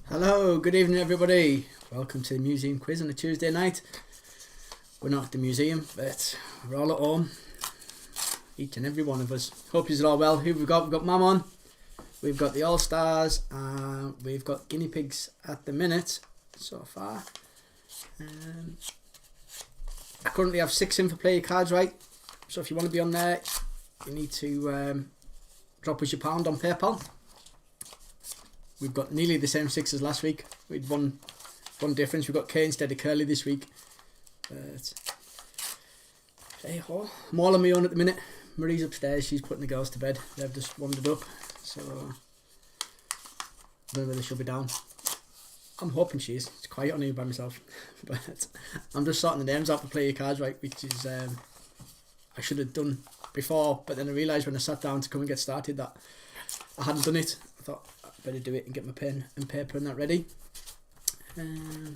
Hello, good evening everybody. Welcome to the museum quiz on a Tuesday night. We're not at the museum, but we're all at home. Each and every one of us. Hope you're all well. Who we've got? We've got Mum on. We've got the All-Stars. And we've got guinea pigs at the minute so far. I currently have 6 in for Play Your Cards Right. So if you want to be on there, you need to drop us your pound on PayPal. We've got nearly the same 6 as last week. We had one difference. We've got Kay instead of Curly this week. But hey ho, I'm all on my own at the minute. Marie's upstairs. She's putting the girls to bed. They've just wandered up. So I don't know whether she'll be down. I'm hoping she is. It's quiet on here by myself. But I'm just sorting the names out for Play Your Cards Right, which is I should have done before. But then I realised when I sat down to come and get started that I hadn't done it. I thought I'd better do it and get my pen and paper and that ready. You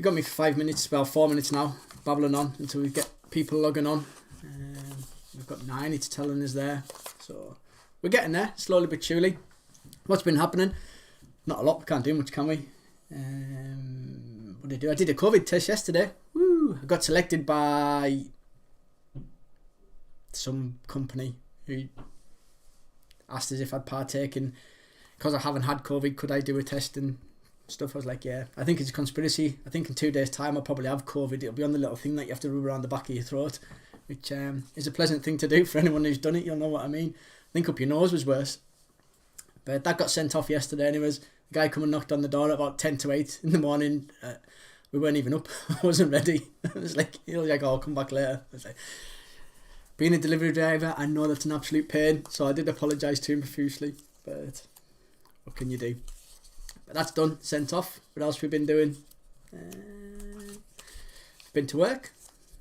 got me for 5 minutes, well 4 minutes now, babbling on until we get people logging on. We've got 9, it's telling us there. So we're getting there, slowly but surely. What's been happening? Not a lot, we can't do much, can we? What did I do? I did a COVID test yesterday. Woo! I got selected by some company who asked us if I'd partake in, because I haven't had COVID, could I do a test and stuff. I was like, yeah. I think it's a conspiracy. I think in 2 days time I'll probably have COVID. It'll be on the little thing that you have to rub around the back of your throat, which is a pleasant thing to do for anyone who's done it. You'll know what I mean. I think up your nose was worse, but that got sent off yesterday anyways. The guy come and knocked on the door at about 10 to 8 in the morning. We weren't even up. I wasn't ready. He was like, oh, I'll come back later. I was like, being a delivery driver, I know that's an absolute pain, so I did apologise to him profusely, but what can you do? But that's done, sent off. What else we've been doing? Been to work.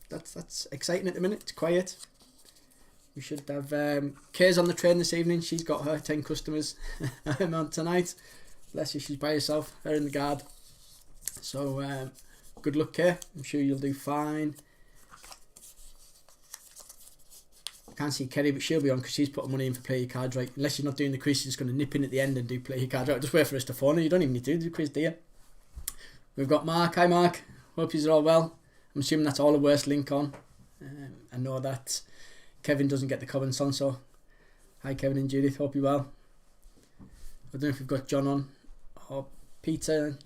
That's exciting at the minute. It's quiet. We should have Kay's on the train this evening. She's got her 10 customers. I'm on tonight. Bless you, she's by herself. Her in the guard. So good luck, Kay. I'm sure you'll do fine. I can't see Kerry, but she'll be on because she's putting money in for Play Your Cards Right. Unless you're not doing the quiz, you're just going to nip in at the end and do Play Your Cards Right. Just wait for us to phone her. You don't even need to do the quiz, do you? We've got Mark. Hi, Mark. Hope you're all well. I'm assuming that's all the worst link on. I know that Kevin doesn't get the comments on, so hi, Kevin and Judith. Hope you're well. I don't know if we've got John on or Peter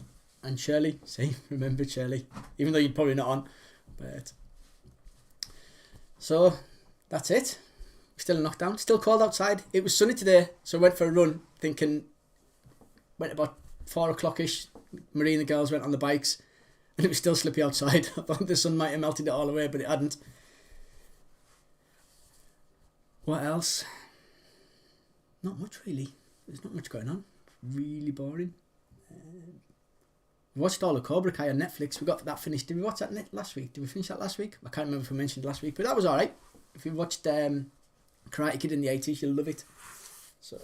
and Shirley. See, remember Shirley, even though you're probably not on. But so that's it. Still in lockdown. Still cold outside. It was sunny today, so I went for a run. Went about 4 o'clock-ish. Marie and the girls went on the bikes, and it was still slippy outside. I thought the sun might have melted it all away, but it hadn't. What else? Not much really. There's not much going on. Really boring. We watched all of Cobra Kai on Netflix. We got that finished. Did we watch that last week? Did we finish that last week? I can't remember if we mentioned it last week, but that was alright. If you watched Karate Kid in the 80s, you'll love it. So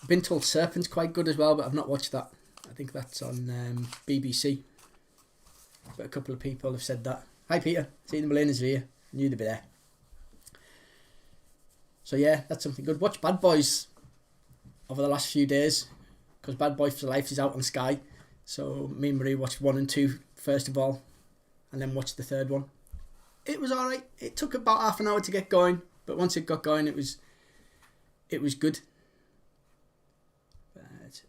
I've been told Serpent's quite good as well, but I've not watched that. I think that's on BBC. But a couple of people have said that. Hi Peter, see the Melena's here. Knew they'd be there. So yeah, that's something good. Watch Bad Boys over the last few days, because Bad Boys for Life is out on Sky. So me and Marie watched 1 and 2 first of all, and then watched the third one. It was alright. It took about half an hour to get going, but once it got going, it was good. But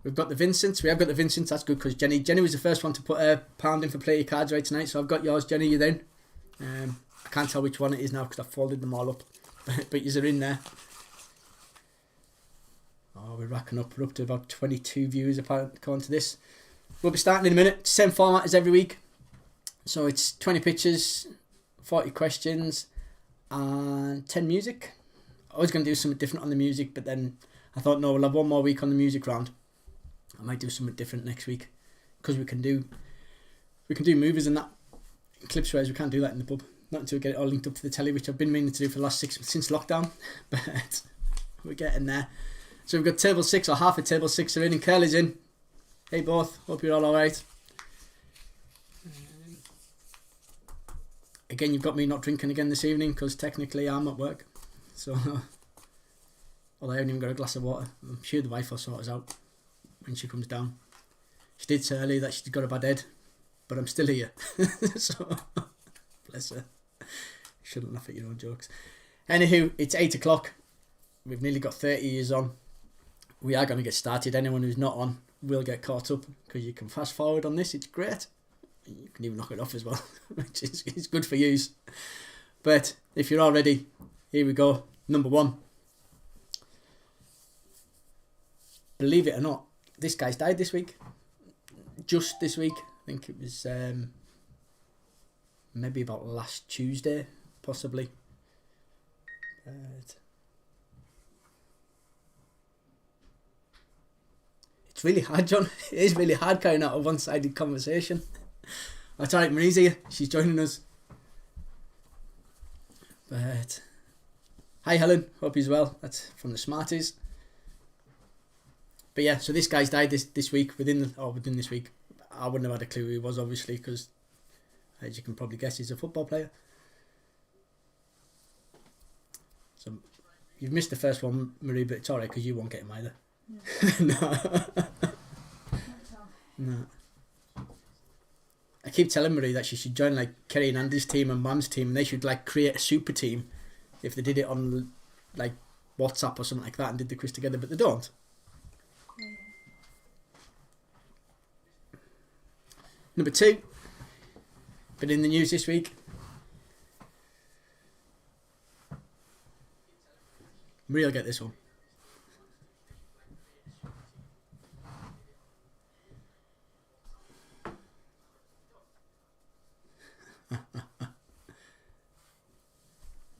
we've got the Vincents. We have got the Vincents. That's good because Jenny was the first one to put a pound in for Play Your Cards Right tonight. So I've got yours, Jenny. You then? I can't tell which one it is now because I've folded them all up, but yous are in there. Oh, we're racking up. We're up to about 22 viewers according to this. We'll be starting in a minute. Same format as every week. So it's 20 pictures, 40 questions, and 10 music. I was going to do something different on the music, but then I thought, no, we'll have 1 more week on the music round. I might do something different next week, because we can do movies and that, clips, whereas we can't do that in the pub. Not until we get it all linked up to the telly, which I've been meaning to do for the last 6 months since lockdown, but we're getting there. So we've got table 6, or half of table 6 are in, and Curly's in. Hey both, hope you're all alright. Again, you've got me not drinking again this evening because technically I'm at work. So, although I haven't even got a glass of water. I'm sure the wife will sort us out. when she comes down. She did say earlier that she's got a bad head, but I'm still here. So, bless her. You shouldn't laugh at your own jokes. Anywho, it's 8 o'clock. We've nearly got 30 years on. We are going to get started. Anyone who's not on will get caught up because you can fast forward on this. It's great. You can even knock it off as well, which is good for you. But if you're all ready, here we go. Number 1. Believe it or not, this guy's died this week. Just this week. I think it was maybe about last Tuesday, possibly. But it's really hard, John. It is really hard carrying out a one-sided conversation. That's alright, Marie's here. She's joining us. But hi, Helen. Hope he's well. That's from the Smarties. But yeah, so this guy's died this week. Within this week. I wouldn't have had a clue who he was, obviously, because as you can probably guess, he's a football player. So you've missed the first one, Marie, but it's alright because you won't get him either. No. No. I keep telling Marie that she should join like Kerry and Andy's team and Mum's team, and they should like create a super team if they did it on like WhatsApp or something like that and did the quiz together, but they don't. Number 2, been in the news this week. Marie will get this one.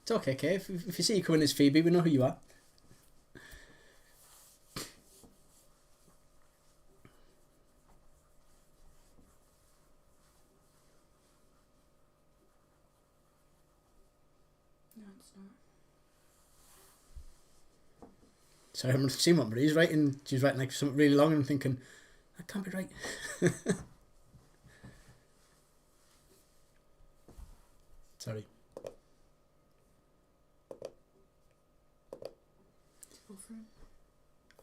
It's okay, Kay. If you see you coming as Phoebe, we know who you are. No, it's not. Sorry, I'm seeing what Marie's writing. She's writing like something really long and I'm thinking, that can't be right. Sorry. It's buffering.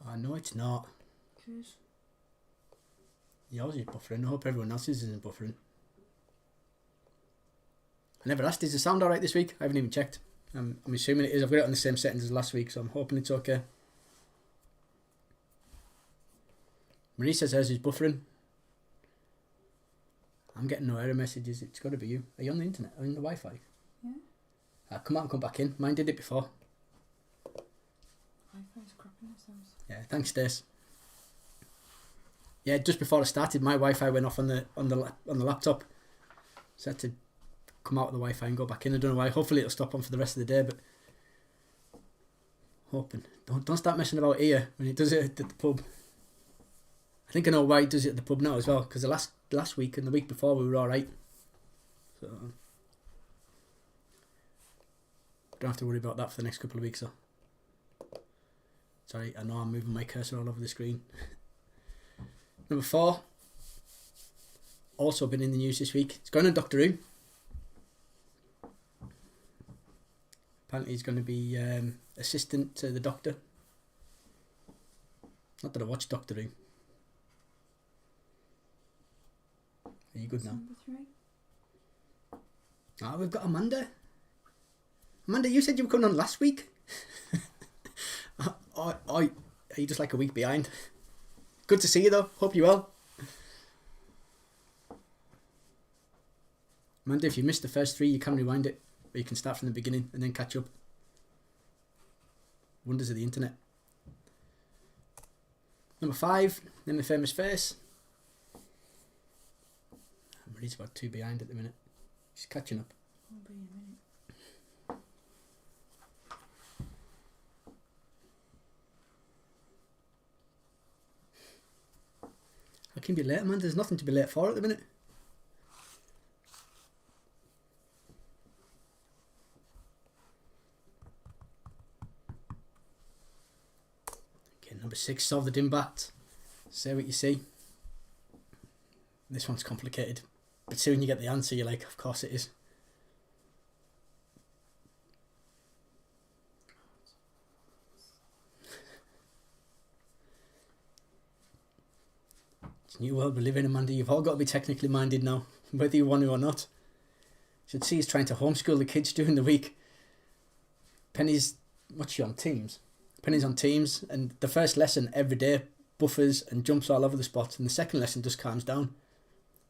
Oh, no, it's not. It is. Yours is buffering. I hope everyone else's isn't buffering. I never asked, is the sound alright this week? I haven't even checked. I'm assuming it is. I've got it on the same settings as last week, so I'm hoping it's okay. Marie says hers is buffering. I'm getting no error messages. It's got to be you. Are you on the internet? Are you on the Wi-Fi? Yeah. Come out and come back in. Mine did it before. Wi-Fi's crapping this house. Yeah, thanks, Stace. Yeah, just before I started, my Wi-Fi went off on the laptop, so I had to come out of the Wi-Fi and go back in. I don't know why. Hopefully it'll stop on for the rest of the day, but hoping. Don't start messing about here when he does it at the pub. I think I know why he does it at the pub now as well, because the last week and the week before we were all right. So don't have to worry about that for the next couple of weeks. So sorry, I know I'm moving my cursor all over the screen. Number 4, also been in the news this week. It's going on Doctor Who. Apparently he's going to be assistant to the Doctor. Not that I watch Doctor Who. Are you good now? Number 3. Ah, we've got Amanda. Amanda, you said you were coming on last week. Are you just like a week behind? Good to see you though. Hope you're well. Amanda, if you missed the first 3, you can rewind it. Or you can start from the beginning and then catch up. Wonders of the internet. Number 5, Name the Famous Face. Marie's about 2 behind at the minute. She's catching up. I'll be in a minute. How can you be late, man? There's nothing to be late for at the minute. Okay, number 6, solve the Dimbat. Say what you see. This one's complicated, but soon you get the answer, you're like, of course it is. It's a new world we live in, Amanda. You've all got to be technically minded now, whether you want to or not. You should see us trying to homeschool the kids during the week. Penny's, what's she on, Teams? Penny's on Teams, and the first lesson every day buffers and jumps all over the spot, and the second lesson just calms down.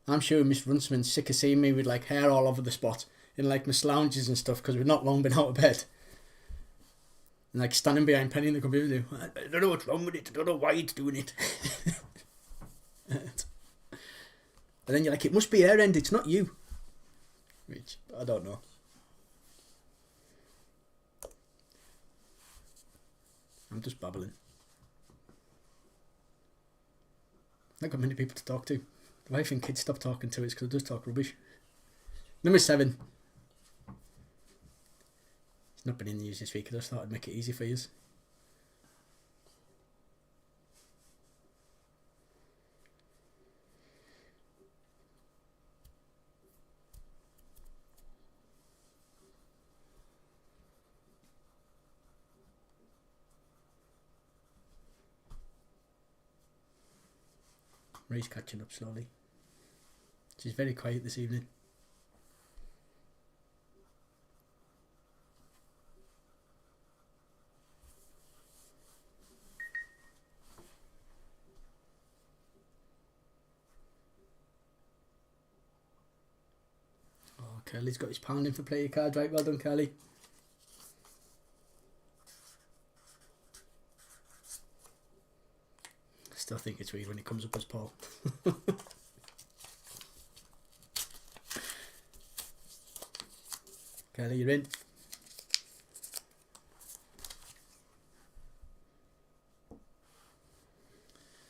I'm sure Miss Runciman's sick of seeing me with like hair all over the spot in like my slouches and stuff because we've not long been out of bed. And like standing behind Penny in the computer, I don't know what's wrong with it, I don't know why it's doing it. And then you're like, it must be her end, it's not you. Which, I don't know. I'm just babbling. Not got many people to talk to. The wife and kids stop talking to us because I just talk rubbish. Number 7. It's not been in the news this week because I just thought I'd make it easy for you. Ray's catching up slowly. She's very quiet this evening. Oh, Curly's got his pounding for player card, right? Well done, Curly. Still think it's weird when he comes up as Paul. Kelly, you're in.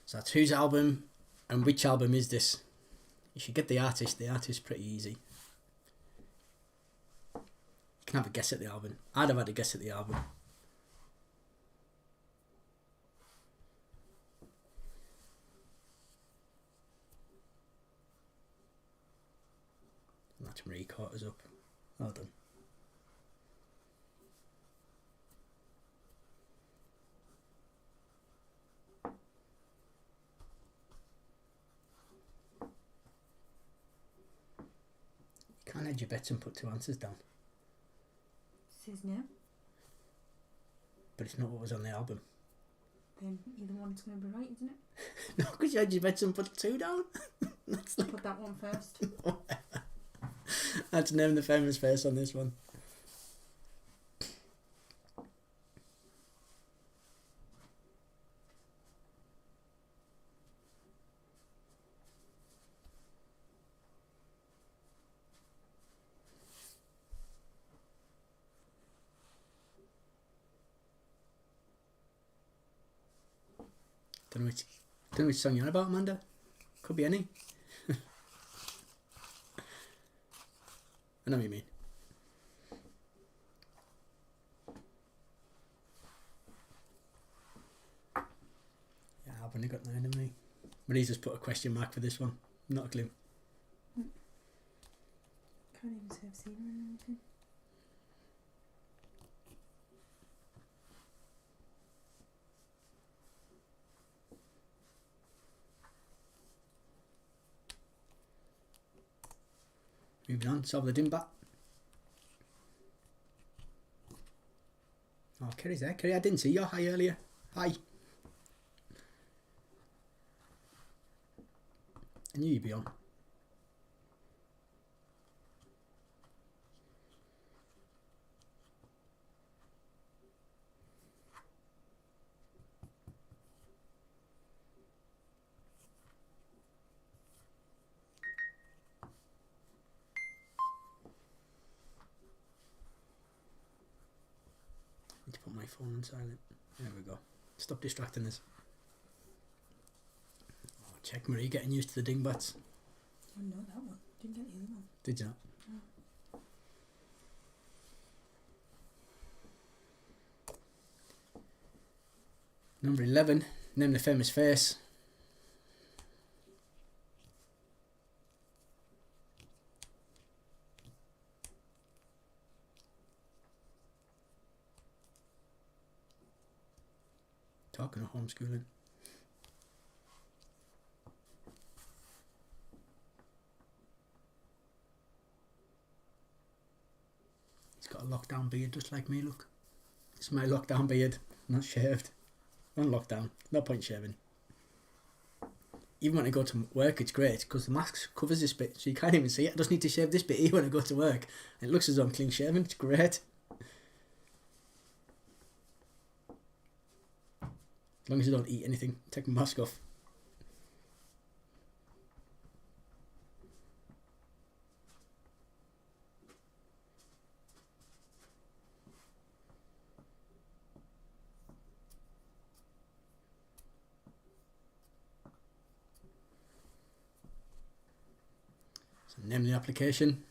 So that's whose album and which album is this? You should get the artist. The artist's pretty easy. You can have a guess at the album. I'd have had a guess at the album. That's Marie caught us up. Well done. You can't hedge your bets and put 2 answers down. It's his name. But it's not what was on the album. Then either one's going to be right, isn't it? No, because you hedge your bets and put 2 down. That's like... Put that one first. I had to name the famous face on this one. Don't know which song you're on about, Amanda. Could be any. I know what you mean. Yeah, I've only got 9 of me. Marie's just put a question mark for this one. Not a clue. Can't even say I've seen her or anything. Moving on, solve the dim bat. Oh, Kerry's there. Kerry, I didn't see your hi earlier. Hi. I knew you'd be on. Need to put my phone on silent. There we go. Stop distracting us. Oh, check Marie getting used to the dingbats. I know that one. Didn't get the other one. Did you not? No. Number 11. Name the famous face. Talking of homeschooling. got a lockdown beard just like me, look. It's my lockdown beard, not shaved. On lockdown, no point shaving. Even when I go to work, it's great because the mask covers this bit, so you can't even see it. I just need to shave this bit here when I go to work. And it looks as though I'm clean shaven. It's great. As long as I don't eat anything, take my mask off. So name the application.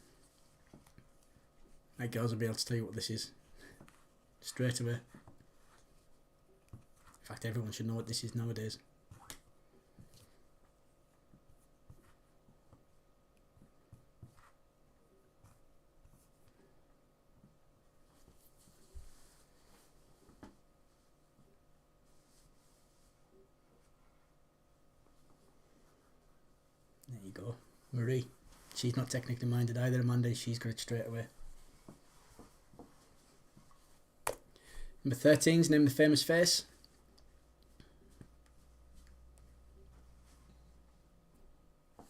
My girls will be able to tell you what this is straight away. In fact, everyone should know what this is nowadays. There you go. Marie. She's not technically minded either, Amanda. She's got it straight away. Number 13's name the famous face. I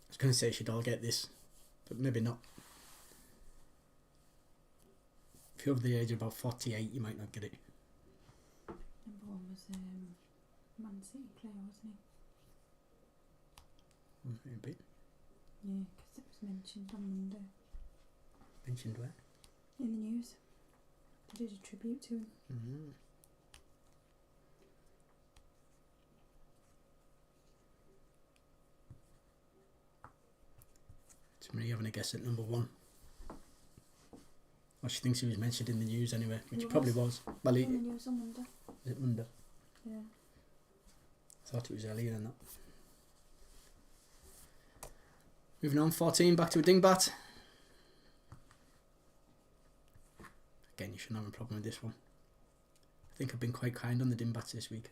was going to say she'd all get this, but maybe not. If you're over the age of about 48, you might not get it. Number one was Man City player, wasn't he? A bit. Yeah, because it was mentioned on Monday. Mentioned where? In the news. They did a tribute to him. Mm-hmm. It's Marie having a guess at number one. Well, she thinks he was mentioned in the news anyway, which he probably was. Well, In the news on Monday. is it Monday? Yeah. I thought it was earlier than that. Moving on, 14, back to a dingbat. Again, you shouldn't have a problem with this one. I think I've been quite kind on the dingbats this week.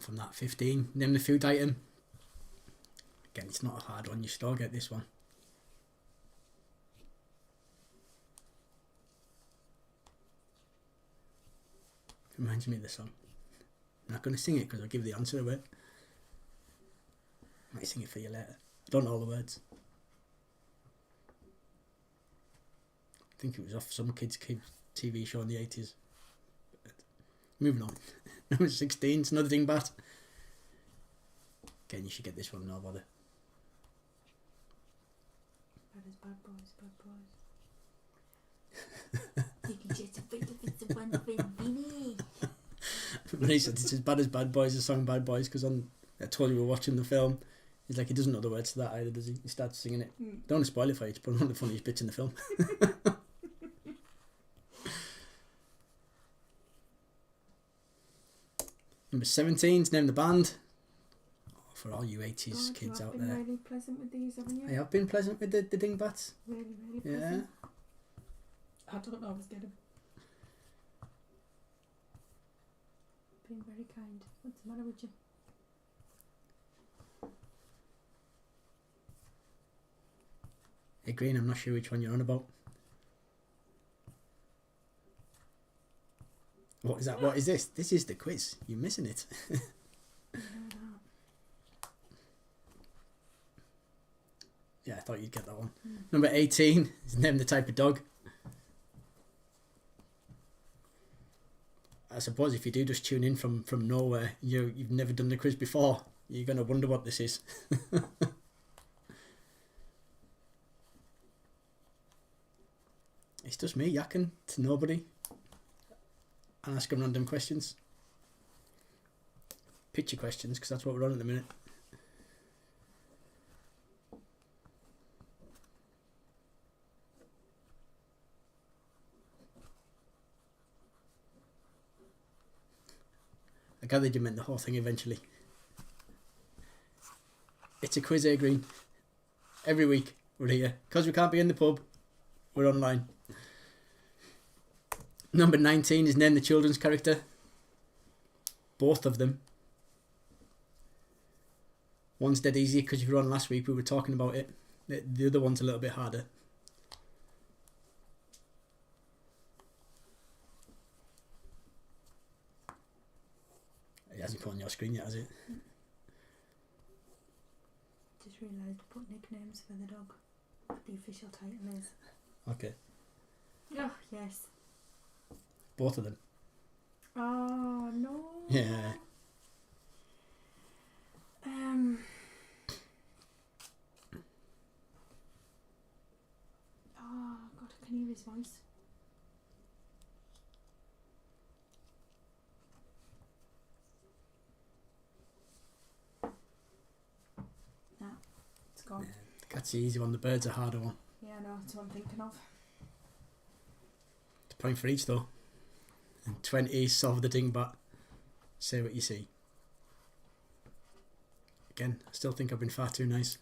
From that 15, name the food item. Again, it's not a hard one, you should all get this one. Reminds me of the song. I'm not going to sing it because I'll give the answer away. Might sing it for you later. I don't know all the words. I think it was off some kids' TV show in the 80s. But moving on. Number 16, it's another dingbat. Again, you should get this one, no bother. Bad as bad boys, bad boys. You can just think if it's a one baby. When he said it's as bad as Bad Boys, the song Bad Boys, because I told you we were watching the film. He's like, he doesn't know the words to that either, does he? He starts singing it. Don't want to spoil it for you, but one of the funniest bits in the film. Number 17's name the band. Oh, for all you 80s kids out there. You have been really pleasant with these, haven't you? I have been pleasant with the dingbats. Really, really Yeah. pleasant. I don't know, I was getting. Being very kind. What's the matter with you? Hey Green, I'm not sure which one you're on about. What is that? What is this? This is the quiz. You're missing it. I know that. Yeah, I thought you'd get that one. Number 18 is name the type of dog. I suppose if you do just tune in from nowhere, you've never done the quiz before, you're going to wonder what this is. It's just me yakking to nobody and asking random questions. Picture questions, because that's what we're on at the minute. gathered you meant the whole thing eventually. It's a quiz, Green. Every week we're here. Because we can't be in the pub, we're online. Number 19 is name the children's character. Both of them. One's dead easy because if you were on last week we were talking about it. The other one's a little bit harder. It hasn't put on your screen yet, has it? Just realised to put nicknames for the dog. What the official title is. Okay. Oh, yes. Both of them. Oh, no. Yeah. Oh, God, I can hear his voice. Nah, it's gone. Yeah, the cat's the easy one, the bird's a harder one. Yeah, no, that's what I'm thinking of. It's a point for each though. And 20, solve the dingbat. Say what you see. Again, I still think I've been far too nice.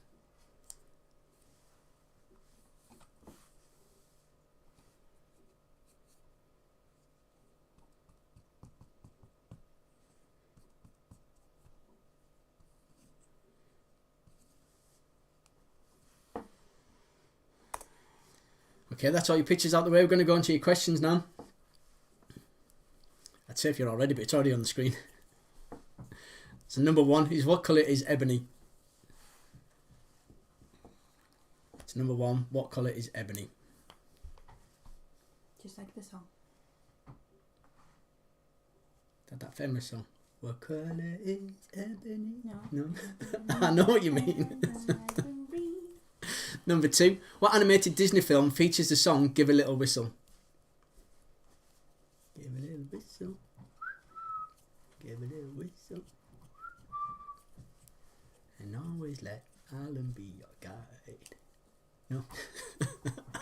Okay, that's all your pictures out the way. We're going to go on to your questions now. I'd say if you're all ready, but it's already on the screen. So number 1 is what colour is ebony? It's number 1. What colour is ebony? Just like the song. That famous song. What colour is ebony? No. I know what you mean. Number 2. What animated Disney film features the song Give a Little Whistle? Give a little whistle. Give a little whistle. And always let Alan be your guide. No?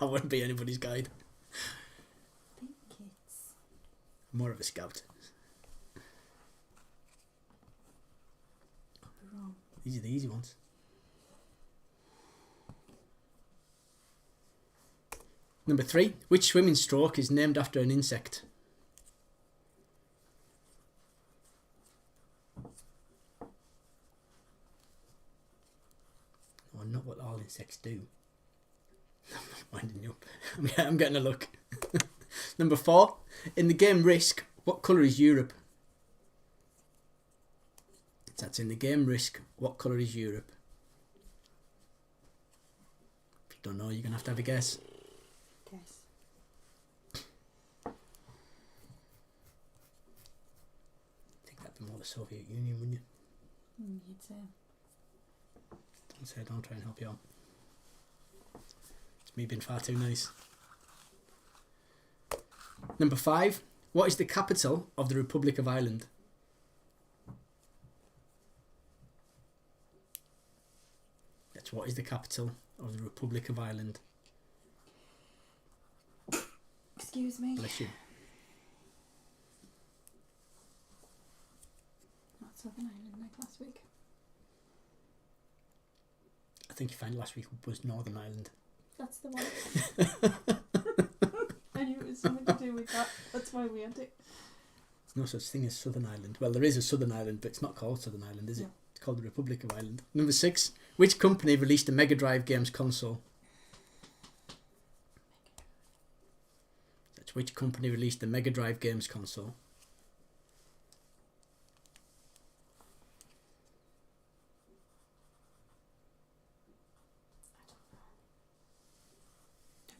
I wouldn't be anybody's guide. I think it's... I'm more of a scout. wrong. These are the easy ones. Number 3. Which swimming stroke is named after an insect? Oh, not what all insects do. I'm not winding you up. I'm getting a look. Number 4. In the game Risk, what colour is Europe? That's in the game Risk, what colour is Europe? If you don't know, you're going to have a guess. Guess. I think that'd be more the Soviet Union, wouldn't you? You'd say. Don't say, don't try and help you out. It's me being far too nice. Number 5. What is the capital of the Republic of Ireland? That's what is the capital of the Republic of Ireland? Excuse me. Bless you. Not Southern Ireland like last week. I think you found last week was Northern Ireland. That's the one. I knew it was something to do with that. That's why we had it. There's no such thing as Southern Ireland. Well, there is a Southern Ireland, but it's not called Southern Ireland, is it? No. It's called the Republic of Ireland. Number 6. Which company released a Mega Drive games console? That's which company released the Mega Drive games console?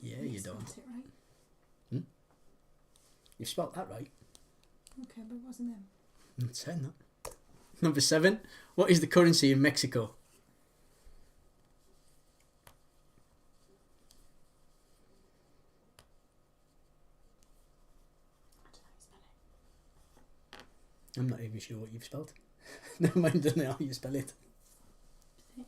Yeah, you don't. Spelt it right. You've spelt that right. Okay, but it wasn't them. I'm saying that. Number 7. What is the currency in Mexico? I don't know how you spell it. I'm not even sure what you've spelled. Never mind, doesn't it, how you spell it. Yes.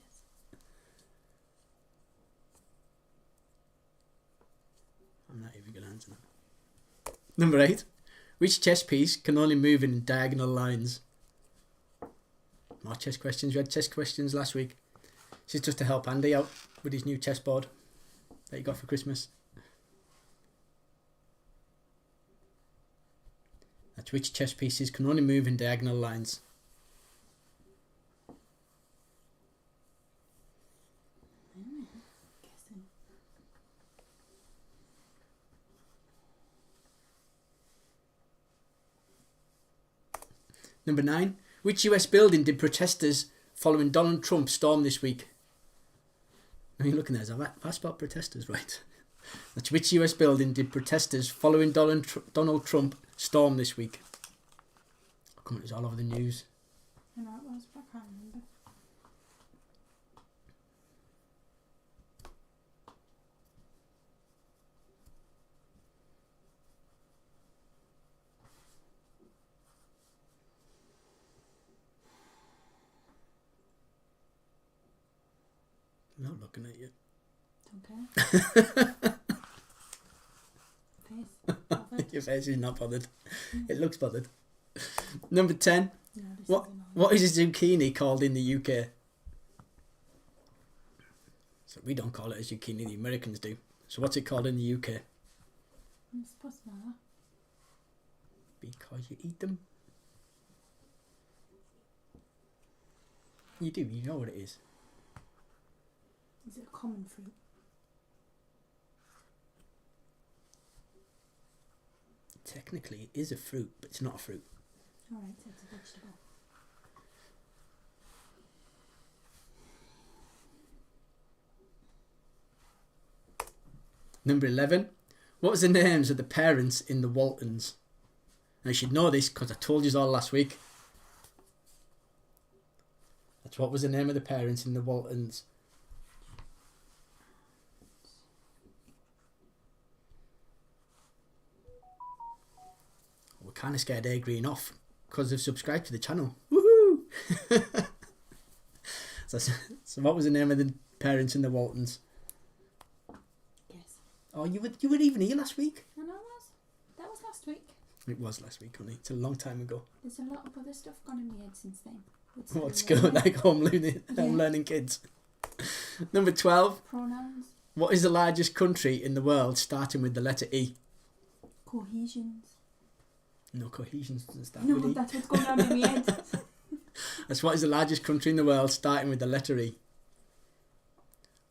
I'm not even going to answer that. Number 8. Which chess piece can only move in diagonal lines? More chess questions. We had chess questions last week. This is just to help Andy out with his new chessboard that he got for Christmas. That's which chess pieces can only move in diagonal lines. Guessing. Number 9. Which US building did protesters following Donald Trump storm this week? Now you're looking there, have I spelled protesters right? That's which US building did protesters following Donald Trump storm this week? How come it was all over the news? I know it was, but I can't remember. I'm not looking at you. Okay. Face. Bothered. Your face is not bothered. It looks bothered. Number 10. No, this What isn't on. What is a zucchini called in the UK? So we don't call it a zucchini, the Americans do. So what's it called in the UK? I'm supposed to know. Because you eat them. You do, you know what it is. Is it a common fruit? Technically it is a fruit, but it's not a fruit. Alright, so it's a vegetable. Number 11. What was the names of the parents in the Waltons? Now you should know this because I told you all last week. That's what was the name of the parents in the Waltons. We're kind of scared they're green off because they've subscribed to the channel. Woohoo! So what was the name of the parents in the Waltons? Yes. Oh, you were even here last week? I know that was last week. It was last week, honey. It's a long time ago. There's a lot of other stuff gone in my head since then. What's good? Like home learning kids. Number 12. Pronouns. What is the largest country in the world starting with the letter E? Cohesions. No, cohesion doesn't start No, with E. that's what's going on in my head. That's what is the largest country in the world starting with the letter E.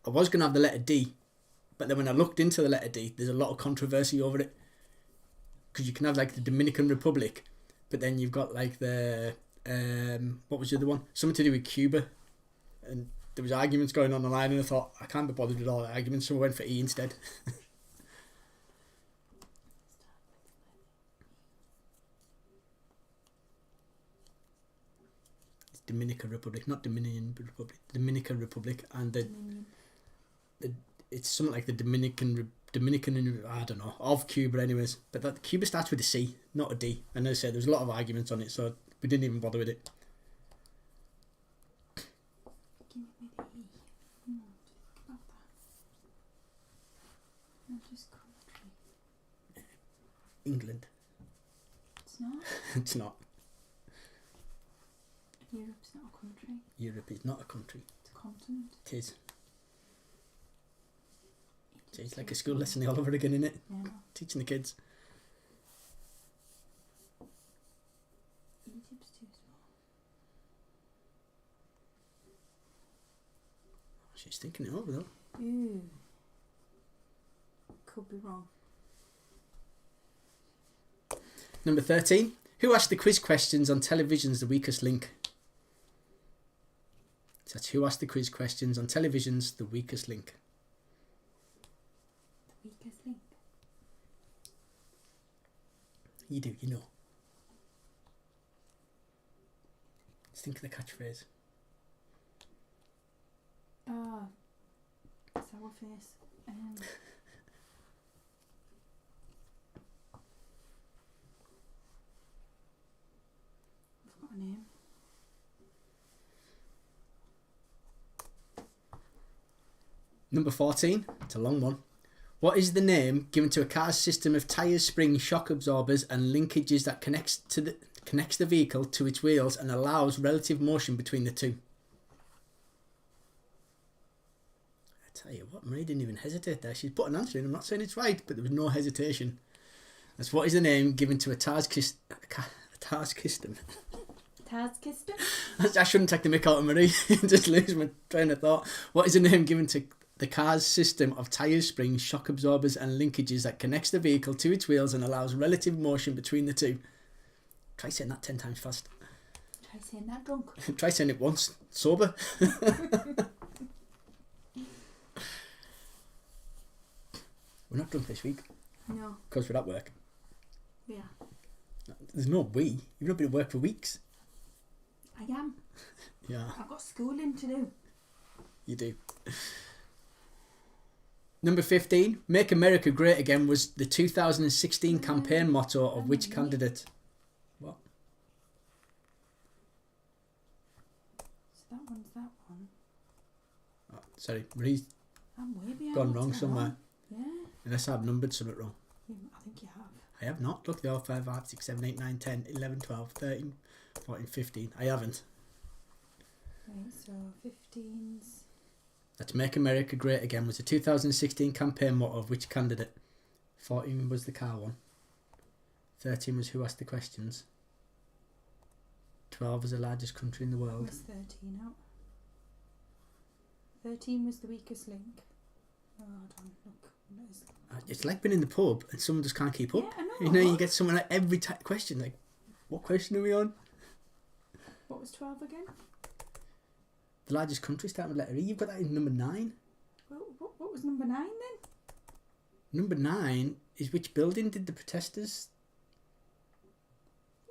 I was going to have the letter D, but then when I looked into the letter D, there's a lot of controversy over it. Because you can have like the Dominican Republic, but then you've got like the, what was the other one? Something to do with Cuba. And there was arguments going on online and I thought, I can't be bothered with all the arguments, so I went for E instead. Dominican Republic, not Dominion Republic, Dominican Republic, and it's something like the Dominican, I don't know, of Cuba anyways, but that Cuba starts with a C, not a D, and as I said, there was a lot of arguments on it, so we didn't even bother with it. Give me the E. Think about that. Not just country. England. It's not. It's not. Europe's not a country. Europe is not a country. It's a continent. It is. It's like a school lesson all over again, innit? Yeah. Teaching the kids. Egypt's too small. She's thinking it over though. Ooh. Could be wrong. Number 13. Who asked the quiz questions on television's The Weakest Link? So that's who asked the quiz questions on television's The Weakest Link. The weakest link. You do, you know. Just think of the catchphrase. Ah. Sour face. I've got a name. Number 14. It's a long one. What is the name given to a car's system of tyres, springs, shock absorbers and linkages that connects connects the vehicle to its wheels and allows relative motion between the two? I tell you what, Marie didn't even hesitate there. She's put an answer in. I'm not saying it's right, but there was no hesitation. That's what is the name given to a task system. I shouldn't take the mick out of Marie. Just lose my train of thought. What is the name given to the car's system of tyres, springs, shock absorbers and linkages that connects the vehicle to its wheels and allows relative motion between the two? Try saying that 10 times fast. Try saying that drunk. Try saying it once, sober. We're not drunk this week. No. Because we're at work. Yeah. There's no we. You've not been at work for weeks. I am. Yeah. I've got schooling to do. You do. Number 15. Make America Great Again was the 2016 campaign motto of which candidate? What? So that one's that one. Oh, sorry, Marie's I'm way behind. gone wrong somewhere. Yeah. Unless I've numbered something wrong. I think you have. I have not. Look, they are 5, 5, 6, 7, 8, 9, 10, 11, 12, 13, 14, 15. I haven't. Right, so 15's... That's Make America Great Again was the 2016 campaign motto of which candidate? 14 was the car one. 13 was who asked the questions. 12 was the largest country in the world. Where's 13 out? 13 was the weakest link. Oh, hold on, look. It's like being in the pub and someone just can't keep up. Yeah, I know. You know, you get someone at every question, like, what question are we on? What was 12 again? The largest country starting with letter E. You've got that in number 9. Well, what was number 9 then? Number 9 is which building did the protesters...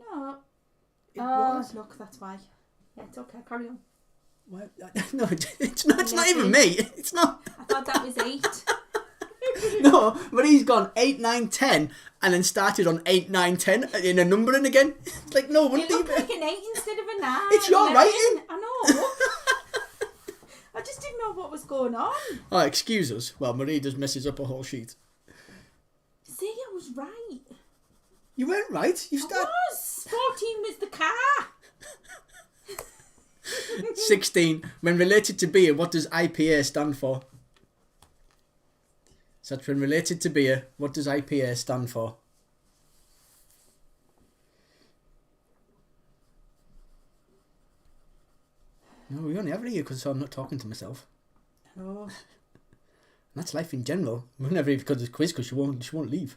No. It was... Look, that's why. Yeah, it's okay, carry on. Well, no, it's not even me. It's not. I thought that was 8. No, but he's gone 8, 9, 10 and then started on 8, 9, 10 in a numbering again. It's like, no, wouldn't It looked like an 8 instead of a 9. It's your 11. writing. I know. I just didn't know what was going on. Oh, excuse us. Well, Marie just messes up a whole sheet. See, I was right. You weren't right. You I started... was. 14 was the car. 16. When related to beer, what does IPA stand for? So that's when related to beer, what does IPA stand for? No, we only have it here because I'm not talking to myself. Oh. And that's life in general. We've never even got this quiz because she won't leave.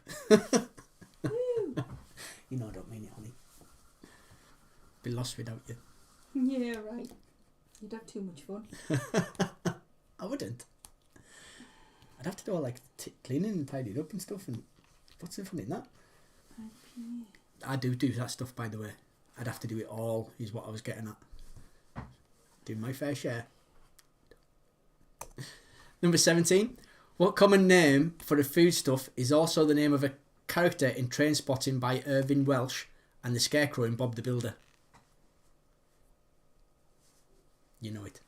You know I don't mean it, honey. Be lost without you. Yeah, right. You'd have too much fun. I wouldn't. I'd have to do all like cleaning and tidying up and stuff. And what's the fun in that? IPA. I do that stuff, by the way. I'd have to do it all, is what I was getting at. Do my fair share. Number 17. What common name for a foodstuff is also the name of a character in Trainspotting by Irving Welsh and the Scarecrow in Bob the Builder? You know it.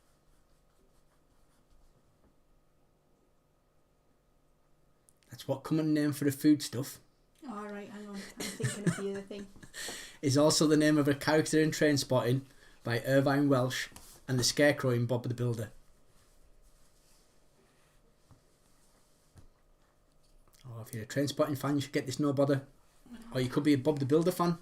That's what common name for a foodstuff. All right, hang on. I'm thinking of the other thing. Is also the name of a character in Trainspotting by Irvine Welsh and the Scarecrow in Bob the Builder. Oh, if you're a Trainspotting fan, you should get this, no bother. Or you could be a Bob the Builder fan.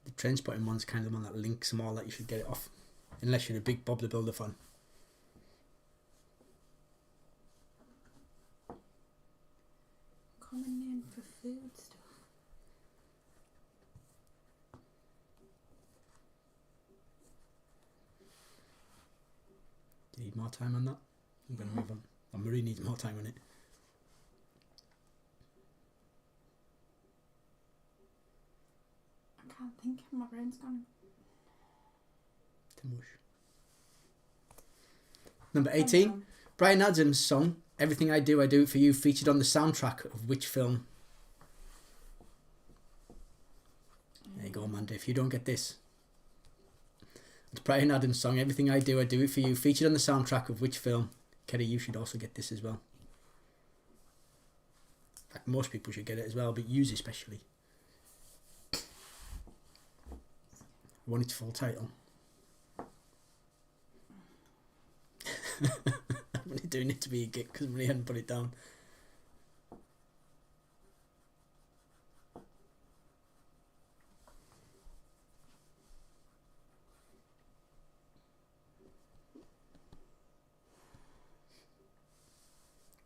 The Trainspotting one's kind of the one that links them all, that you should get it off. Unless you're a big Bob the Builder fan. Common name for food stuff. Do you need more time on that? I'm going to move on. Oh, Marie needs more time on it. I can't think. My brain's gone. Too much. Number 18. Bryan Adams' song Everything I Do It For You featured on the soundtrack of which film? There you go, Amanda. If you don't get this. It's Bryan Adams' song Everything I Do It For You featured on the soundtrack of which film? Kerry, you should also get this as well. Like most people should get it as well, but yous especially. I want its full title. I'm only doing it to be a git because we hadn't put it down.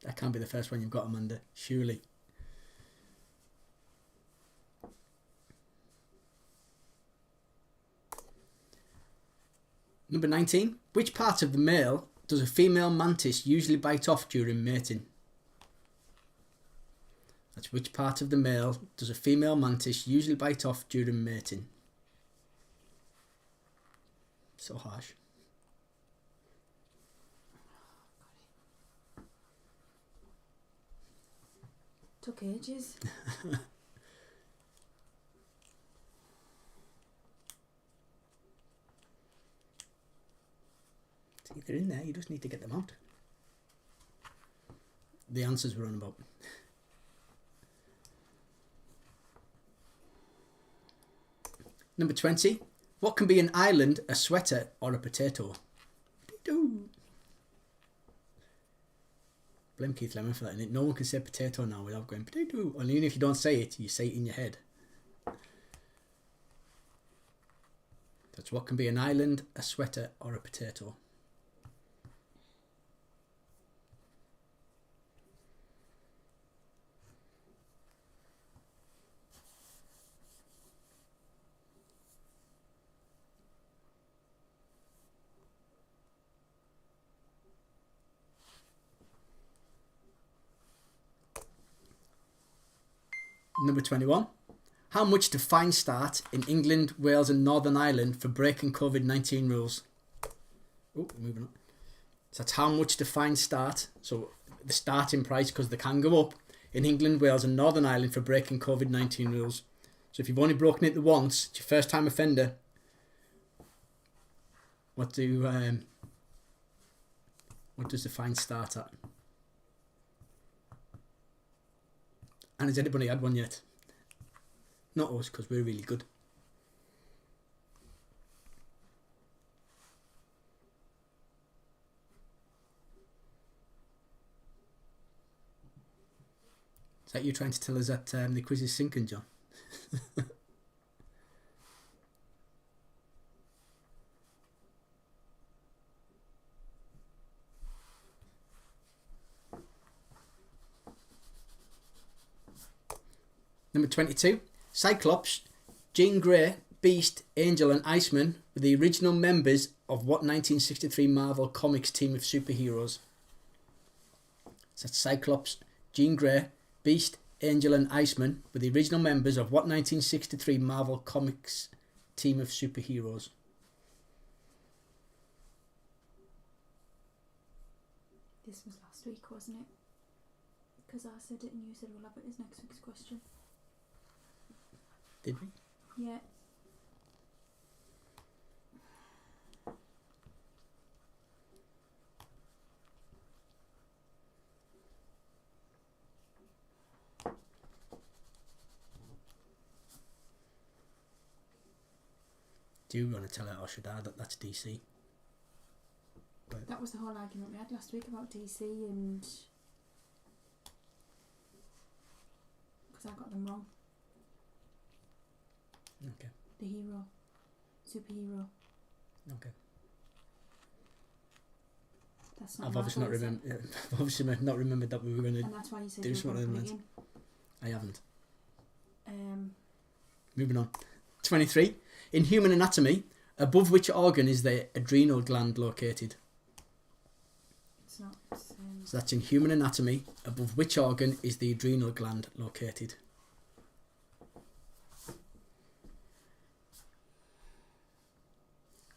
That can't be the first one you've got, Amanda. Surely. Number 19. Which part of the male does a female mantis usually bite off during mating? That's which part of the male does a female mantis usually bite off during mating? So harsh. Took ages. See, they're in there, you just need to get them out. The answers we're on about. Number 20. What can be an island, a sweater, or a potato? Blame Keith Lemon for that, innit? No one can say potato now without going potato. And even if you don't say it, you say it in your head. That's what can be an island, a sweater, or a potato. Number 21. How much do fines start in England, Wales and Northern Ireland for breaking COVID-19 rules? Oh, moving on. So that's how much do fines start. So the starting price, because they can go up, in England, Wales and Northern Ireland for breaking COVID-19 rules. So if you've only broken it the once, it's your first time offender. What does the fine start at? And has anybody had one yet? Not us, because we're really good. Is that you trying to tell us that the quiz is sinking, John? Number 22. Cyclops, Jean Grey, Beast, Angel and Iceman were the original members of what 1963 Marvel Comics team of superheroes? So that's Cyclops, Jean Grey, Beast, Angel and Iceman were the original members of what 1963 Marvel Comics team of superheroes? This was last week, wasn't it? Because I said it and you said we'll have it as next week's question. Did we? Yeah. Do you want to tell her or should I that that's DC? But That was the whole argument we had last week about DC and... because I got them wrong. okay. The hero. Superhero. Okay. That's not I've obviously Marvel, not is it? I've obviously not remembered that we were going to And that's why you said do you were something going to like put it that. I haven't. in. Moving on. 23. In human anatomy, above which organ is the adrenal gland located? It's not... So that's in human anatomy, above which organ is the adrenal gland located?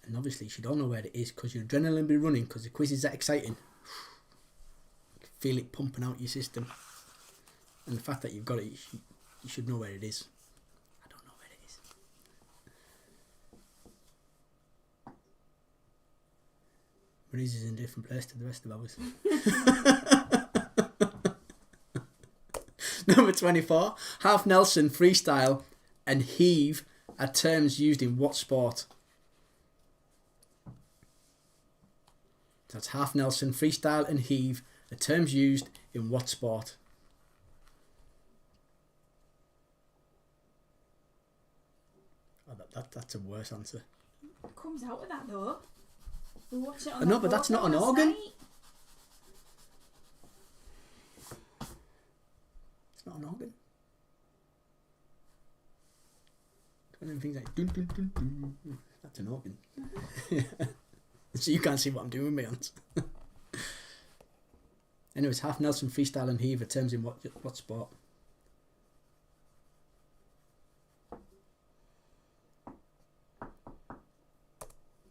And obviously you should all know where it is because your adrenaline will be running because the quiz is that exciting. You can feel it pumping out your system. And the fact that you've got it, you should know where it is. I don't know where it is. Marie's is in a different place to the rest of ours. Number 24. Half Nelson, freestyle, and heave are terms used in what sport? That's half Nelson, freestyle, and heave are terms used in what sport? Oh, that's a worse answer. It comes out with that though. We watch it on I know, but that's not an last organ. night. It's not an organ. One of them things like dun, dun, dun, dun. That's an organ. So you can't see what I'm doing with my hands. Anyways, half Nelson, freestyle, and heave are terms in what sport?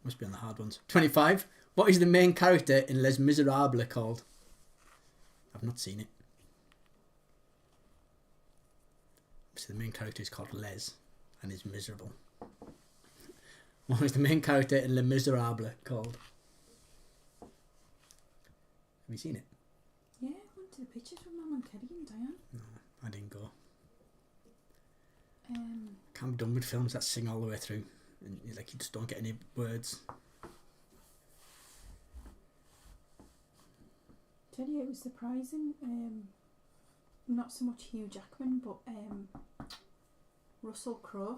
Must be on the hard ones. 25. What is the main character in Les Miserables called? I've not seen it. So the main character is called Les and is miserable. What is the main character in Les Miserables called? Have you seen it? Yeah, I went to the pictures with Mum and Kelly and Diane. No, I didn't go. Can't be done with films that sing all the way through. And you just don't get any words. Tell you, it was surprising. Not so much Hugh Jackman, but Russell Crowe.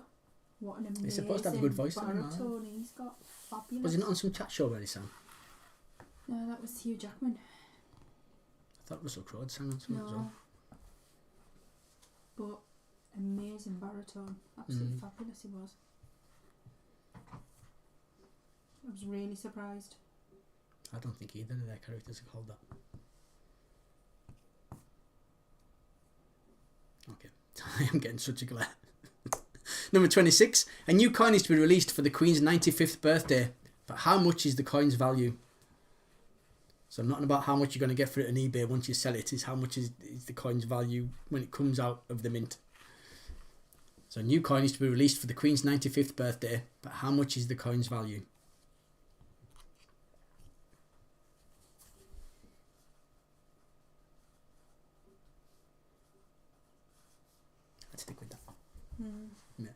What an amazing He's supposed to have a good voice, baritone he's got. Fabulous. Was he not on some chat show where he sang? No, that was Hugh Jackman. I thought Russell Crowe had sang on something as well. But amazing baritone. Absolutely fabulous he was. I was really surprised. I don't think either of their characters are called that. Okay, I am getting such a glare. Number 26. A new coin is to be released for the Queen's 95th birthday. But how much is the coin's value? So not about how much you're going to get for it on eBay once you sell it. It's how much is the coin's value when it comes out of the mint. So a new coin is to be released for the Queen's 95th birthday. But how much is the coin's value? Let's stick with that. Yeah.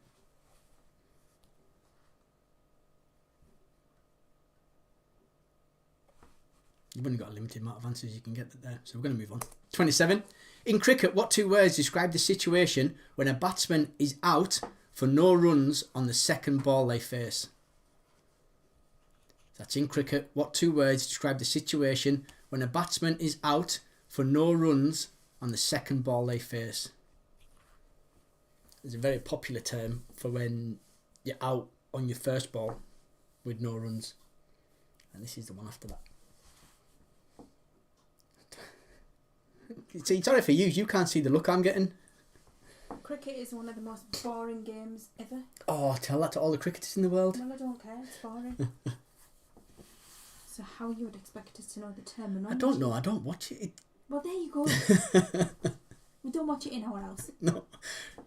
You've only got a limited amount of answers you can get there, so we're going to move on. 27. In cricket, what two words describe the situation when a batsman is out for no runs on the second ball they face? That's in cricket. What two words describe the situation when a batsman is out for no runs on the second ball they face? It's a very popular term for when you're out on your first ball with no runs. And this is the one after that. See, sorry for you. You can't see the look I'm getting. Cricket is one of the most boring games ever. Oh, tell that to all the cricketers in the world. Well, I don't care. It's boring. So how you would expect us to know the terminology? I don't know. I don't watch it. Well, there you go. We don't watch it in our house. No.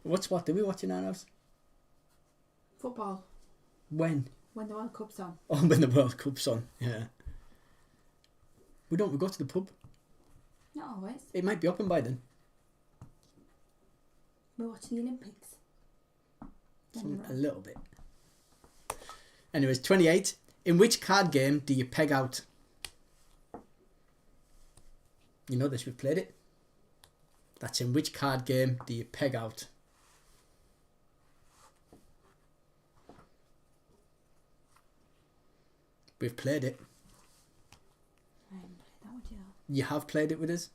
What sport do we watch in our house? Football. When? When the World Cup's on. Oh, when the World Cup's on. Yeah. We don't. We go to the pub. Not always. It might be open by then. We watch the Olympics. A little bit. Anyways, 28. In which card game do you peg out? You know this, we've played it. That's in which card game do you peg out? We've played it. I haven't played that with you. You have played it with us.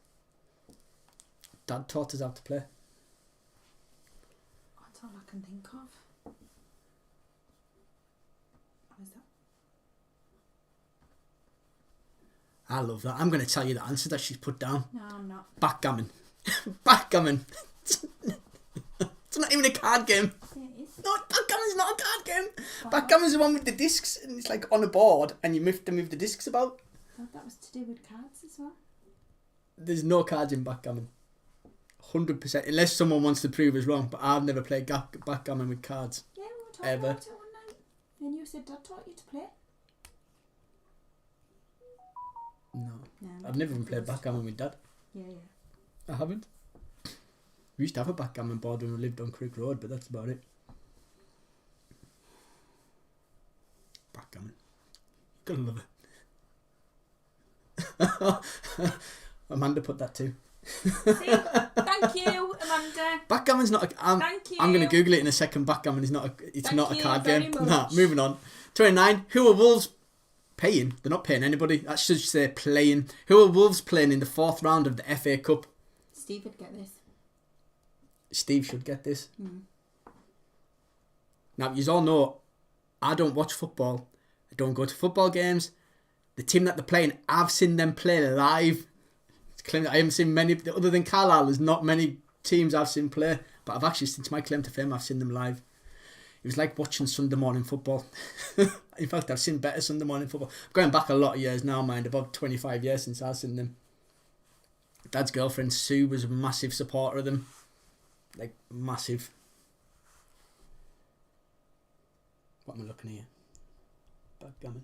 Dad taught us how to play. That's all I can think of. What is that? I love that. I'm going to tell you the answer that she's put down. No, I'm not. Backgammon. Backgammon. It's not even a card game. Yeah, it is. No, backgammon's not a card game. Why Backgammon's the one with the discs, and it's like on a board, and you have to move the discs about. I thought that was to do with cards as well. There's no cards in backgammon. 100%, unless someone wants to prove us wrong, but I've never played backgammon with cards. Yeah, we were talking about it one night. And you said Dad taught you to play. No. No, I've never even played backgammon with Dad. Yeah. I haven't. We used to have a backgammon board when we lived on Creek Road, but that's about it. Backgammon. Gotta love it. Amanda put that too. See? Thank you, Amanda. Backgammon's not a... Thank you. I'm going to Google it in a second. Backgammon is not a... It's Thank not a you card very game. much. Nah, moving on. 29. Who are Wolves paying? They're not paying anybody. That should say playing. Who are Wolves playing in the 4th round of the FA Cup? Steve would get this. Steve should get this. Now, you all know, I don't watch football. I don't go to football games. The team that they're playing, I've seen them play live. Claim that I haven't seen many, other than Carlisle, there's not many teams I've seen play. But I've actually, since my claim to fame, I've seen them live. It was like watching Sunday morning football. In fact, I've seen better Sunday morning football. Going back a lot of years now, mind, about 25 years since I've seen them. Dad's girlfriend, Sue, was a massive supporter of them. Like, massive. What am I looking at here? Backgammon.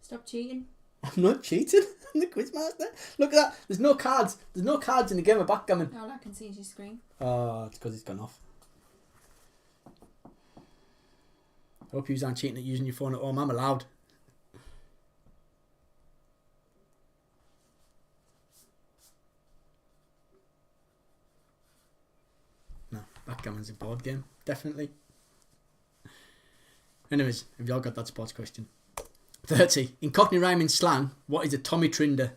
Stop cheating. I'm not cheating. I'm the quizmaster. Look at that. There's no cards. There's no cards in the game of backgammon. All I can see is your screen. Oh, it's because it's gone off. I hope you aren't cheating at using your phone at home. I'm allowed. No, backgammon's a board game. Definitely. Anyways, have y'all got that sports question? 30. In Cockney rhyming slang, what is a Tommy Trinder?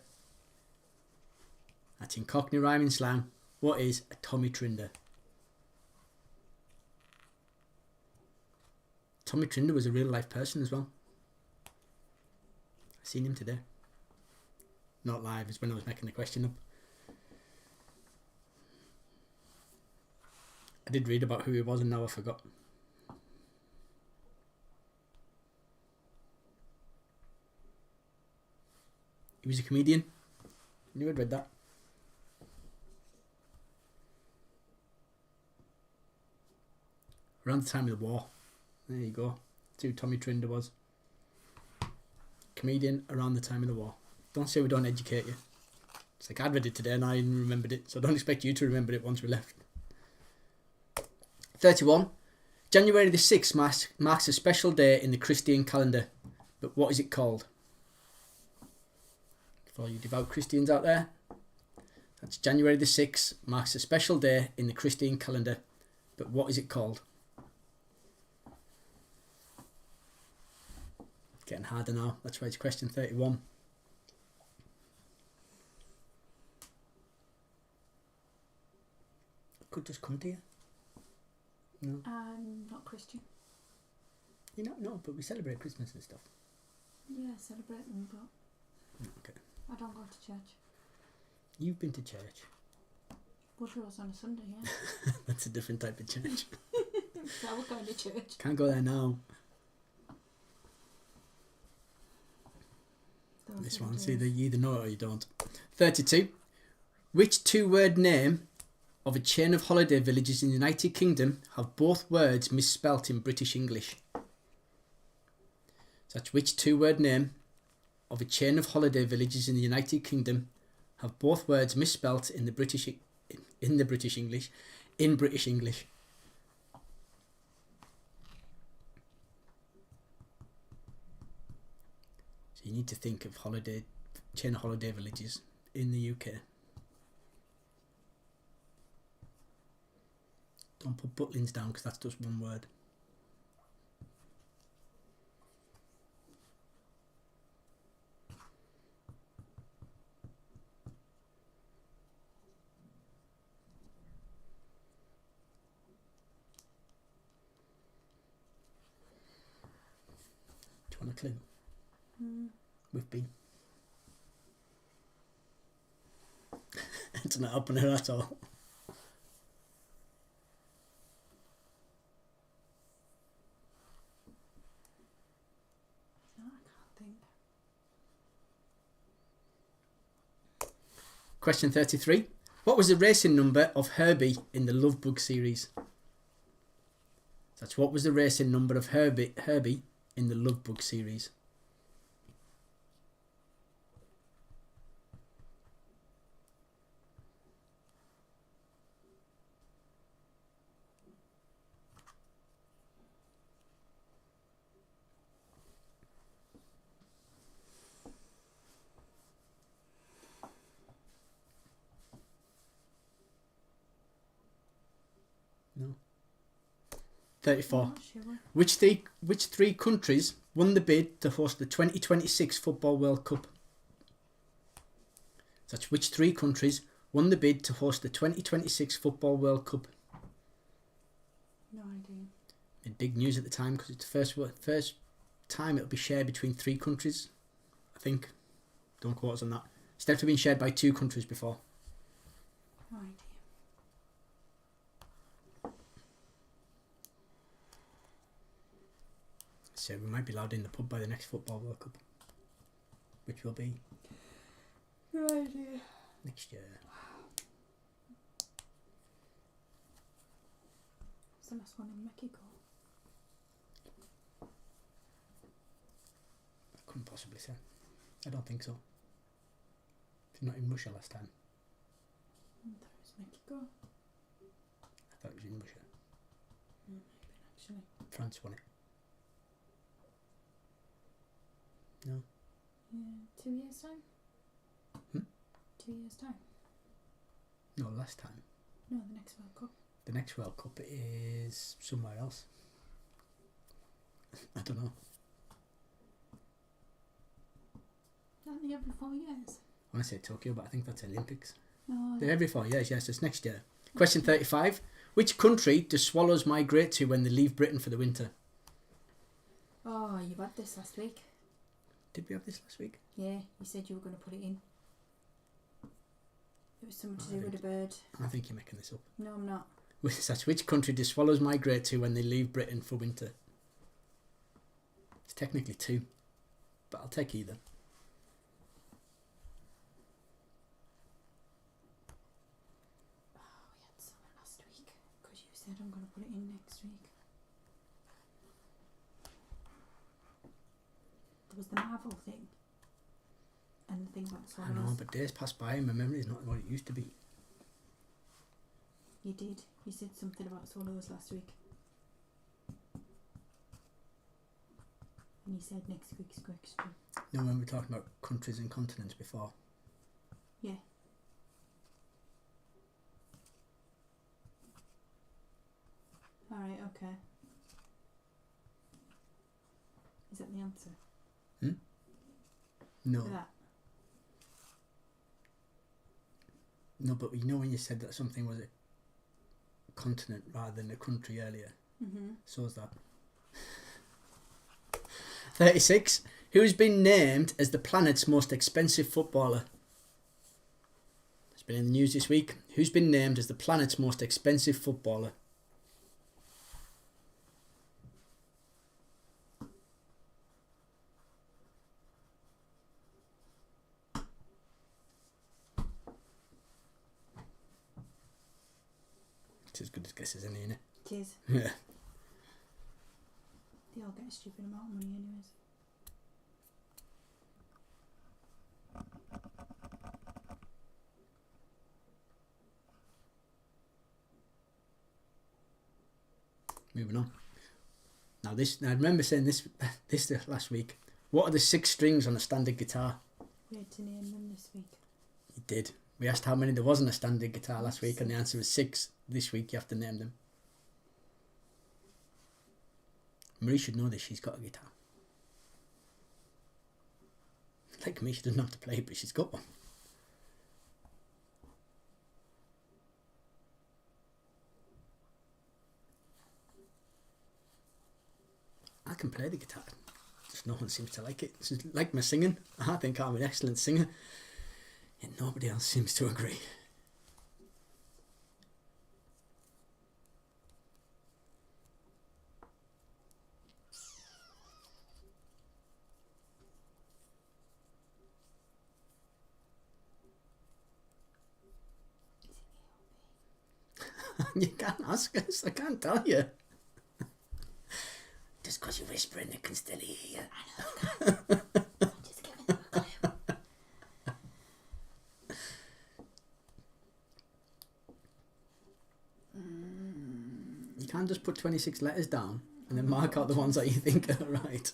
That's in Cockney rhyming slang. What is a Tommy Trinder? Tommy Trinder was a real life person as well. I seen him today. Not live, it's when I was making the question up. I did read about who he was and now I forgot. He was a comedian. I knew I'd read that. Around the time of the war. There you go. That's who Tommy Trinder was. Comedian around the time of the war. Don't say we don't educate you. It's like I read it today and I even remembered it. So I don't expect you to remember it once we left. 31. January the 6th marks a special day in the Christian calendar. But what is it called? For all you devout Christians out there. That's January the 6th marks a special day in the Christian calendar. But what is it called? Getting harder now. That's why it's question 31. Could just come to you. No. I'm not Christian. You're not? No, but we celebrate Christmas and stuff. Yeah, I celebrate them, but Okay. I don't go to church. You've been to church. Woodrow's on a Sunday, yeah. That's a different type of church. So we're going to church. Can't go there now. Those This are the one, days. see, you either know it or you don't. 32. Which two-word name of a chain of holiday villages in the United Kingdom have both words misspelt in British English? So that's which two-word name of a chain of holiday villages in the United Kingdom have both words misspelt in the British English. So you need to think of chain of holiday villages in the UK. Don't put Butlins down because that's just one word. Do you want a clue? We've been. It's not helping her at all. No, I can't think. Question 33. What was the racing number of Herbie in the Love Bug series? That's what was the racing number of Herbie in the Love Bug series? 34. I'm not sure. Which three countries won the bid to host the 2026 Football World Cup? That's which three countries won the bid to host the 2026 Football World Cup? No idea. In big news at the time because it's the first time it'll be shared between three countries, I think. Don't quote us on that. It's definitely been shared by two countries before. No idea. So we might be allowed in the pub by the next Football World Cup, which will be No idea. next year. What's the last one in Mexico? I couldn't possibly say. I don't think so. It's not in Russia last time. I thought it was Mexico. I thought it was in Russia. Maybe actually. France won it. No. Yeah, 2 years time. 2 years time. No, last time. No, the next World Cup. The next World Cup is somewhere else. I don't know. Aren't they every 4 years? I want to say Tokyo, but I think that's Olympics. No. They're every 4 years, yes, it's next year. Question 35. Which country do swallows migrate to when they leave Britain for the winter? Oh, you had this last week. Did we have this last week? Yeah, you said you were going to put it in. It was something to I do with a bird. I think you're making this up. No, I'm not. That's which country do swallows migrate to when they leave Britain for winter? It's technically two, but I'll take either. Oh, we had someone last week because you said I'm going to put it in next week. There was the Marvel thing and the thing about I swallows. know, but days pass by and my memory is not what it used to be. You did. You said something about swallows last week. And you said next week's question. No, when we were talking about countries and continents before. Yeah. Alright, okay. Is that the answer? No. For that? No, but you know when you said that something was a continent rather than a country earlier? Mm-hmm. So is that. 36. Who's been named as the planet's most expensive footballer? It's been in the news this week. Who's been named as the planet's most expensive footballer? It's as good as guess as any, innit? It is. Yeah. They all get a stupid amount of money anyways. Moving on. Now I remember saying this last week. What are the 6 strings on a standard guitar? We had to name them this week. You did. We asked how many there was on a standard guitar last week, and the answer was 6. This week you have to name them. Marie should know this. She's got a guitar. Like me, she doesn't have to play, but she's got one. I can play the guitar. Just no one seems to like it. It's like my singing. I think I'm an excellent singer. And nobody else seems to agree. You can't ask us. I can't tell you. Just because you're whispering, they can still hear you. I know, I'm just giving them a clue. You can't just put 26 letters down and then mark out the ones that you think are right.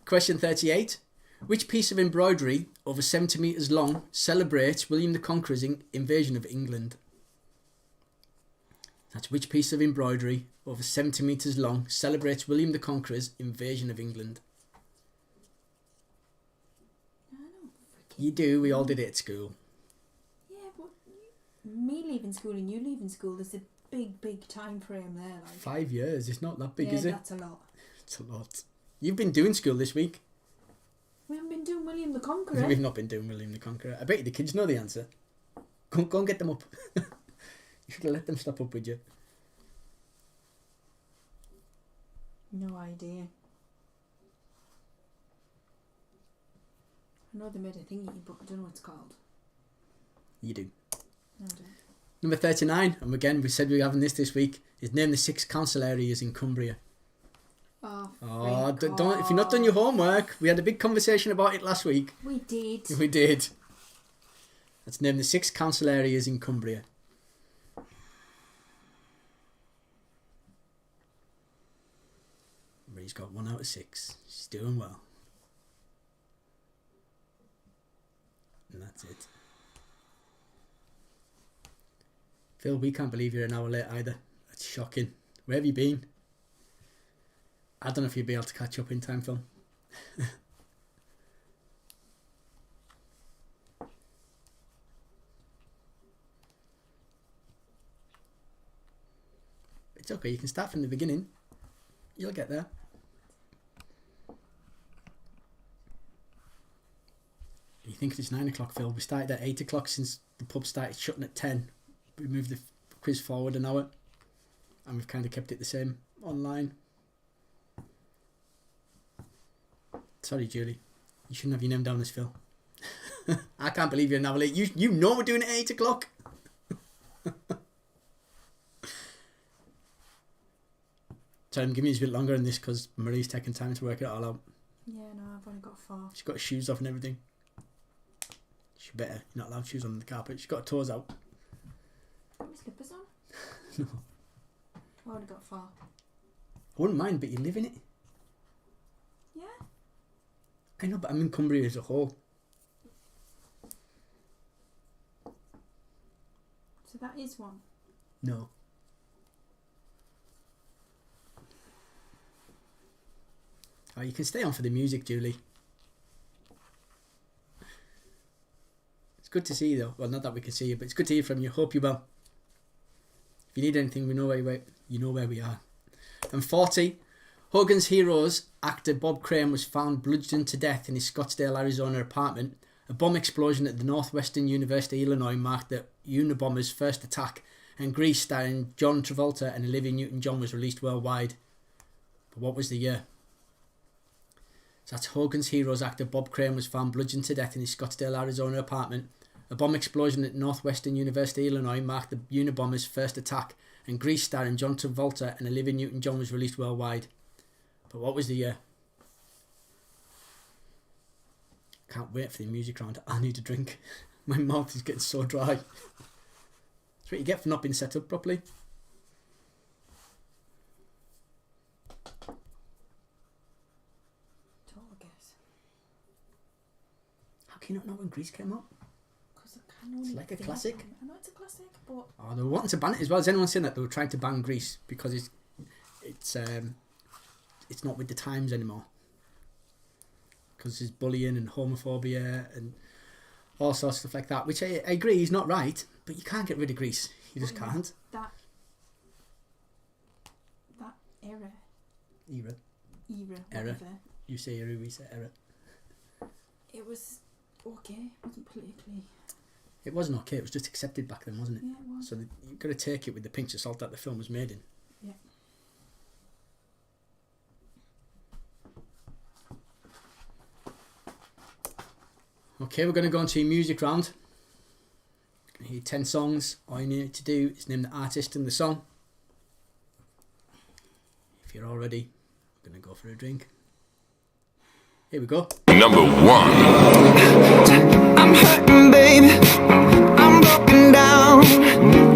Question 38. Which piece of embroidery, over 70 metres long, celebrates William the Conqueror's invasion of England? That's which piece of embroidery, over 70 metres long, celebrates William the Conqueror's invasion of England? I don't freaking You do, we all did it at school. Yeah, but me leaving school and you leaving school, there's a big time frame there. Like. 5 years, it's not that big, Yeah, is it? that's a lot. It's a lot. You've been doing school this week. We haven't been doing William the Conqueror. We've not been doing William the Conqueror. I bet you the kids know the answer. Go and get them up. You should have let them stop up with you. No idea. I know they made a thingy, but I don't know what it's called. You do. No, I don't. Number 39, and again we said we were having this week, is name the 6 council areas in Cumbria. Oh, don't if you've not done your homework, we had a big conversation about it last week. We did. We did. Let's name the 6 council areas in Cumbria. Marie's got 1 out of 6. She's doing well. And that's it. Phil, we can't believe you're an hour late either. That's shocking. Where have you been? I don't know if you'll be able to catch up in time, Phil. It's okay, you can start from the beginning. You'll get there. You think it's 9 o'clock, Phil? We started at 8 o'clock since the pub started shutting at 10. We moved the quiz forward an hour. And we've kind of kept it the same online. Sorry, Julie. You shouldn't have your name down as Phil. I can't believe you're an hour late. You know we're doing it at 8 o'clock. So I'm giving you a bit longer on this because Marie's taking time to work it all out. Yeah, no, I've only got 4. She's got her shoes off and everything. She better. You're not allowed shoes on the carpet. She's got her toes out. Got my slippers on? No. I've only got 4. I wouldn't mind, but you live in it. Yeah. I know, but I'm in Cumbria as a whole. So that is 1. No. Oh, you can stay on for the music, Julie. It's good to see you, though. Well, not that we can see you, but it's good to hear from you. Hope you're well. If you need anything, we know where we are. And 40, Hogan's Heroes actor Bob Crane was found bludgeoned to death in his Scottsdale, Arizona apartment. A bomb explosion at the Northwestern University, Illinois marked the Unabomber's first attack, and Grease, starring John Travolta and Olivia Newton-John, was released worldwide. But what was the year? So that's Hogan's Heroes actor Bob Crane was found bludgeoned to death in his Scottsdale, Arizona apartment. A bomb explosion at Northwestern University, Illinois marked the Unabomber's first attack, and Grease, starring John Travolta and Olivia Newton-John, was released worldwide. But what was the year? Can't wait for the music round. I need a drink. My mouth is getting so dry. That's what you get for not being set up properly. Total guess. How can you not know when Grease came out? Because I can only It's like a think classic. of it. I know it's a classic, but... Oh, they were wanting to ban it as well. Has anyone seen that? They were trying to ban Grease because it's not with the times anymore. Because there's bullying and homophobia and all sorts of stuff like that, which I agree is not right, but you can't get rid of Grease. You just can't. That era. Whatever. You say era, we say era. It was okay. It wasn't politically... It wasn't okay, it was just accepted back then, wasn't it? Yeah, it was. So you've got to take it with the pinch of salt that the film was made in. Yeah. Okay, we're going to go into your music round. You're going to hear 10 songs. All you need to do is name the artist and the song. If you're all ready, we're going to go for a drink. Here we go. Number 1. I'm hurting, baby. I'm broken down.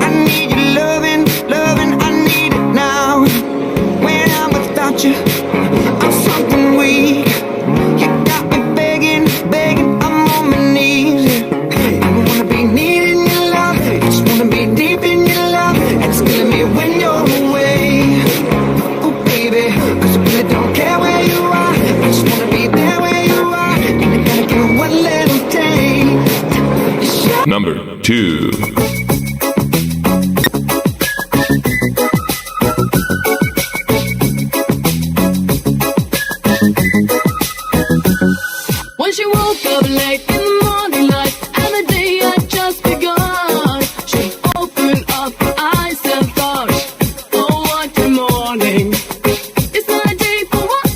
I need your loving, I need it now. When I'm without you, I'm something weak. You got me begging, I'm on my knees. I don't wanna be needing your love, I just wanna be deep in your love. And it's killing me when 2. When she woke up late in the morning light and the day had just begun, she opened up her eyes and thought, oh, what a morning. It's not a day for what?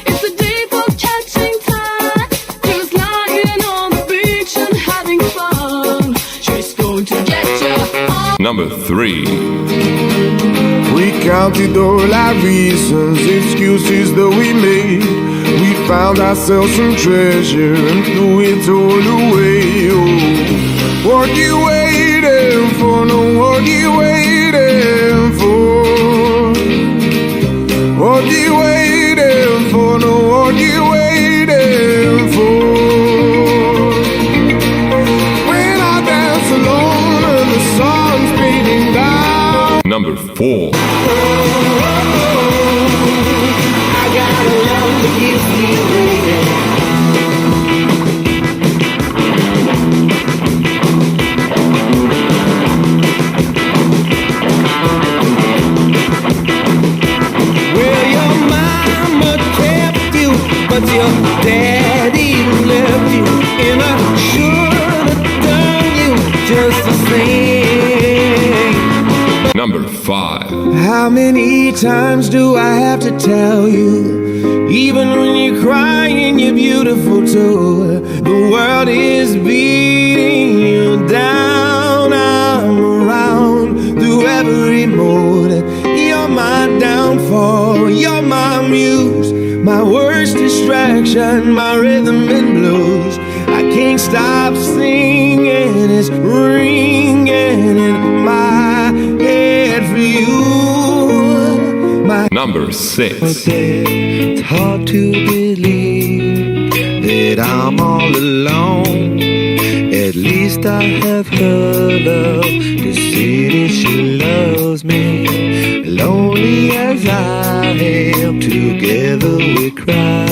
It's a day for catching tide. She was lying on the beach and having fun. She's going to get you. Number 3. We counted all our reasons, excuses that we made. We found ourselves some treasure and threw it all away. Oh, what you waiting for? No, what you waiting for? What you waiting for? No, what you waiting for? When I dance alone and the sun's beating down. Number 4. But your daddy left you, and I should have done you just the same. Number 5. How many times do I have to tell you, even when you're crying, you're beautiful too. The world is beating you down. I'm around through every mood. You're my downfall, you're my muse, my worst distraction, my rhythm and blues. I can't stop singing, it's ringing in my head for you. Number 6. It's hard to believe that I'm all alone. At least I have her love to see that she loves me. Lonely as I am, together we cry.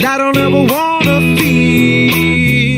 I don't ever wanna feel